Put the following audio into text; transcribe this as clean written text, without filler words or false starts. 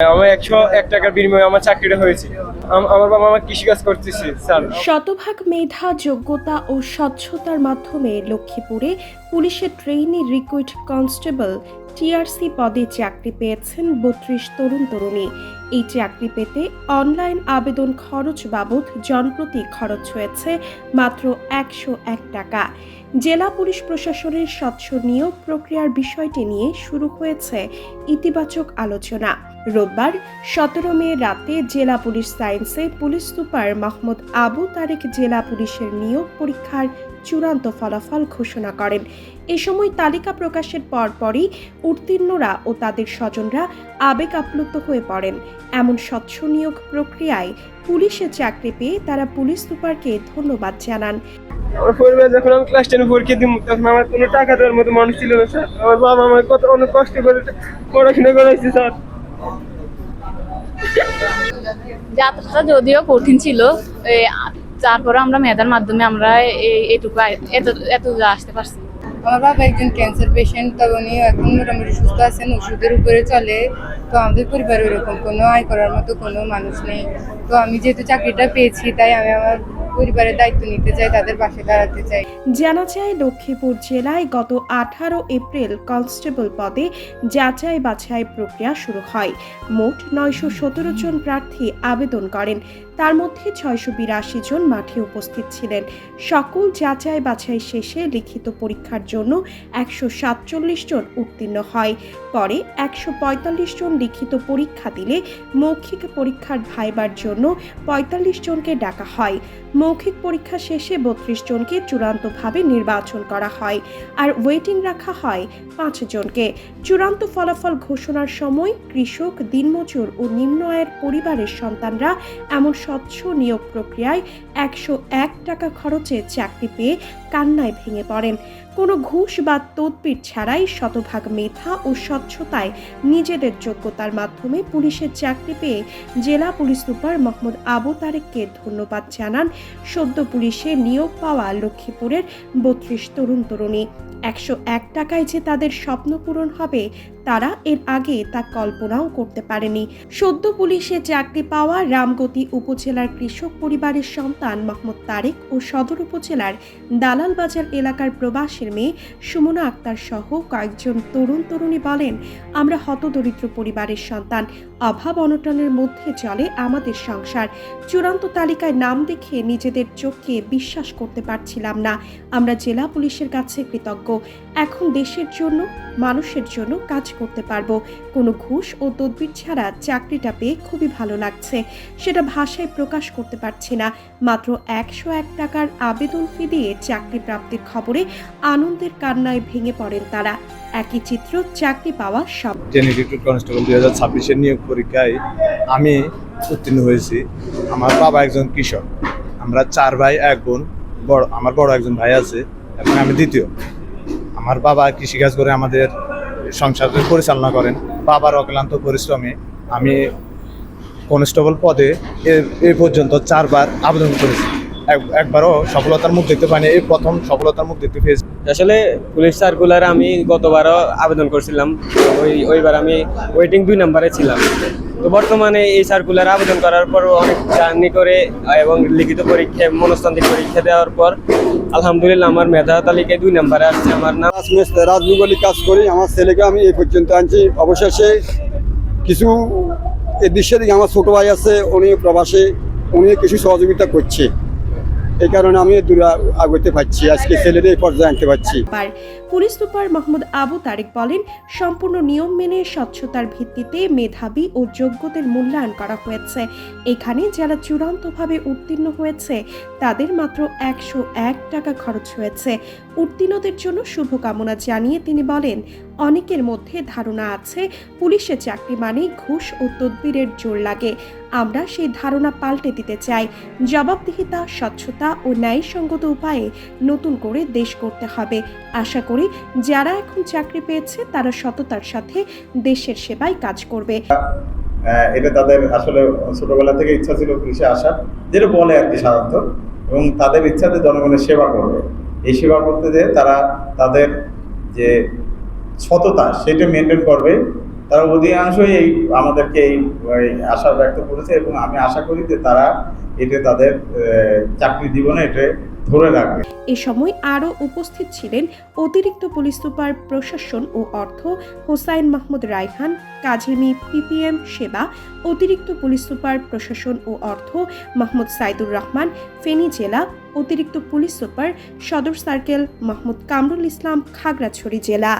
আমার 101 টাকার বিনিময়ে আমার চাকরিটা হয়েছে। আমার বাবা আমার কৃষিকাজ করতেছে স্যার। শতভাগ মেধা, যোগ্যতা ও স্বচ্ছতার মাধ্যমে লক্ষ্মীপুরে পুলিশের ট্রেইনি রিক্রুট কনস্টেবল টিআরসি পদে চাকরি পেয়েছেন ৩২ তরুণ তরুণী। এই চাকরি পেতে অনলাইন আবেদন খরচ বাবদ জনপ্রতি খরচ হয়েছে মাত্র ১০১ টাকা। জেলা পুলিশ প্রশাসনের স্বচ্ছ নিয়োগ প্রক্রিয়ার বিষয়টি নিয়ে শুরু হয়েছে ইতিবাচক আলোচনা। রোববার ১৭ মে রাতে জেলা পুলিশ সায়েন্সে পুলিশ সুপার মাহমুদ আবু তারেক জেলা পুলিশের নিয়োগ পরীক্ষার চূড়ান্ত ফলাফল ঘোষণা করেন। এ সময় তালিকা প্রকাশের পরপরই উত্তীর্ণরা ও তাদের স্বজনরা আবেগ আপ্লুত হয়ে পড়েন। এমন স্বচ্ছ নিয়োগ প্রক্রিয়ায় পুলিশে চাকরি পেয়ে তারা পুলিশ সুপারকে ধন্যবাদ জানান। আমার পরিবার যখন আমি ক্লাস 10 পরীক্ষা দিব তখন আমার কোনো টাকা দেওয়ার মতো মানুষ ছিল না স্যার। আমার বাবা আমার কত অনেক কষ্ট করে পড়াশোনা করাইছে স্যার। যাত্রাটা যদিও কঠিন ছিল, তারপরে আমরা মেধার মাধ্যমে আমরা এটুকু এত আসতে পারছি। আমার বাবা একজন ক্যান্সার পেশেন্ট, তবে উনি এখন মোটামুটি সুস্থ আছেন, ওষুধের উপরে চলে। তো আমাদের পরিবারে এরকম কোনো আয় করার মতো কোনো মানুষ নেই। তো আমি যেহেতু চাকরিটা পেয়েছি, তাই আমি আমার পরিবারের দায়িত্ব নিতে চাই, তাদের পাশে দাঁড়াতে চাই। জানা যায়, লক্ষ্মীপুর জেলায় গত ১৮ এপ্রিল কনস্টেবল পদে যাচাই বাছাই প্রক্রিয়া শুরু হয়। মোট ৯১৭ জন প্রার্থী আবেদন করেন। তার মধ্যে ৬৮২ জন মাঠে উপস্থিত ছিলেন। সকল যাচাই বাছাই শেষে লিখিত পরীক্ষার জন্য ১৪৭ জন উত্তীর্ণ হয়। পরে ১৪৫ জন লিখিত পরীক্ষা দিলে মৌখিক পরীক্ষার ভাইবার জন্য ৪৫ জনকে ডাকা হয়। মৌখিক পরীক্ষা শেষে ৩২ জনকে চূড়ান্তভাবে নির্বাচন করা হয়, আর ওয়েটিং রাখা হয় ৫ জনকে। চূড়ান্ত ফলাফল ঘোষণার সময় কৃষক, দিনমজুর ও নিম্ন আয়ের পরিবারের সন্তানরা এমন স্বচ্ছ নিয়োগ প্রক্রিয়ায় ১০১ টাকা খরচে চাকরি পেয়ে কান্নায় ভেঙে পড়েন। কোনো ঘুষ বা তদবির ছাড়াই শতভাগ মেধা ও স্বচ্ছতায় নিজেদের যোগ্যতার মাধ্যমে পুলিশের চাকরি পেয়ে জেলা পুলিশ সুপার মাহমুদ আবু তারেককে ধন্যবাদ জানান সদ্য পুলিশে নিয়োগ পাওয়া লক্ষ্মীপুরের ৩২ তরুণ তরুণী। ১০১ টাকায় যে তাদের স্বপ্ন পূরণ হবে, তারা এর আগে তা কল্পনাও করতে পারেনি। সদ্য পুলিশে চাকরি পাওয়া রামগতি উপজেলার কৃষক পরিবারের সন্তান মাহমুদ তারেক ও সদর উপজেলার দালালবাজার এলাকার প্রবাসীর মেয়ে সুমনা আক্তার সহ কয়েকজন তরুণ তরুণী বলেন, আমরা হতদরিদ্র পরিবারের সন্তান, অভাব অনটনের মধ্যে চলে আমাদের সংসার। চূড়ান্ত তালিকায় নাম দেখে নিজেদের চোখকে বিশ্বাস করতে পারছিলাম না। আমরা জেলা পুলিশের কাছে কৃতজ্ঞ। এখন দেশের জন্য, মানুষের জন্য কাজ করতে পারবো। কোনো ঘুষ ও তদবির ছাড়া চাকরিটা পেয়ে খুবই ভালো লাগছে। সেটা ভাষায় প্রকাশ করতে পারছি না। মাত্র ১০১ টাকার আবেদন ফি দিয়ে চাকরি প্রাপ্তির খবরে আনন্দের কান্নায় ভেঙে পড়েন তারা। একই চিত্র চাকরি পাওয়া সব। ট্রেনি রিক্রুট কনস্টেবল ২০২৬ নিয়োগ পরীক্ষায় আমি উত্তীর্ণ হয়েছি। আমার বাবা একজন কৃষক, আমরা ৪ ভাই ১ বোন। আমার বড় একজন ভাই আছে এবং আমি দ্বিতীয়। আমার বাবা কৃষিকাজ করে আমাদের সংসারের পরিচালনা করেন। বাবার অক্লান্ত পরিশ্রমে আমি কনস্টেবল পদে এ পর্যন্ত ৪ বার আবেদন করেছি। একবারও সফলতার মুখ দেখতে পাইনি, এই প্রথম সফলতার মুখ দেখতে পেয়েছি। আসলে পুলিশ সার্কুলারে আমি গতবারও আবেদন করছিলাম। ওইবার আমি ওয়েটিং ২ নম্বরে ছিলাম। তো বর্তমানে এই সার্কুলার আবেদন করার পর অনেক জার্নি করে এবং লিখিত পরীক্ষা, মনস্তান্ত্রিক পরীক্ষা দেওয়ার পর আলহামদুলিল্লাহ আমার মেধা তালিকায় ২ নম্বরে আসছে আমার নাম। রাজনীতি কাজ করি, আমার ছেলেকে আমি এই পর্যন্ত আনছি। অবশেষে কিছু এই দৃশ্যের দিকে আমার ছোট ভাই আছে, উনি প্রবাসে, উনি কিছু সহযোগিতা করছে। এই কারণে আমি দূরে আগতে পারছি, আজকে ছেলেদের এই পর্যায়ে আনতে পারছি। পুলিশ সুপার মাহমুদ আবু তারেক বলেন, সম্পূর্ণ নিয়ম মেনে স্বচ্ছতার ভিত্তিতে মেধাবী ও যোগ্যদের মূল্যায়ন করা হয়েছে। এখানে যারা চূড়ান্তভাবে উত্তীর্ণ হয়েছে তাদের মাত্র ১০১ টাকা খরচ হয়েছে। উত্তীর্ণদের জন্য শুভকামনা জানিয়ে তিনি বলেন, অনেকের মধ্যে ধারণা আছে পুলিশে চাকরি মানেই ঘুষ ও তদবিরের জোর লাগে। আমরা সেই ধারণা পাল্টে দিতে চাই। জবাবদিহিতা, স্বচ্ছতা ও ন্যায়সঙ্গত উপায়ে নতুন করে দেশ করতে হবে। আশা করি যারা এখন চাকরি পেয়েছে তারা সততার সাথে দেশের সেবায় কাজ করবে। এটা তাদের আসলে ছোটবেলা থেকে ইচ্ছা ছিল পুলিশে আসার, যেটা বলে আর কি সাধারণত, এবং তাদের ইচ্ছাতে জনগণের সেবা করবে। এই সেবা করতে যেয়ে তারা তাদের যে সততা সেটা মেনটেন করবে তারা অধিকাংশই এই আমাদেরকে এই আশা ব্যক্ত করেছে এবং আমি আশা করি যে তারা এটা তাদের চাকরি জীবনে এটা ধরে রাখবে। এ সময় আরও উপস্থিত ছিলেন অতিরিক্ত পুলিশ সুপার প্রশাসন ও অর্থ হোসাইন মাহমুদ রায়হান, কাঝেমি পিপিএম সেবা, অতিরিক্ত পুলিশ সুপার প্রশাসন ও অর্থ মাহমুদ সাইদুর রহমান, ফেনী জেলা অতিরিক্ত পুলিশ সুপার সদর সার্কেল মাহমুদ কামরুল ইসলাম, খাগড়াছড়ি জেলা।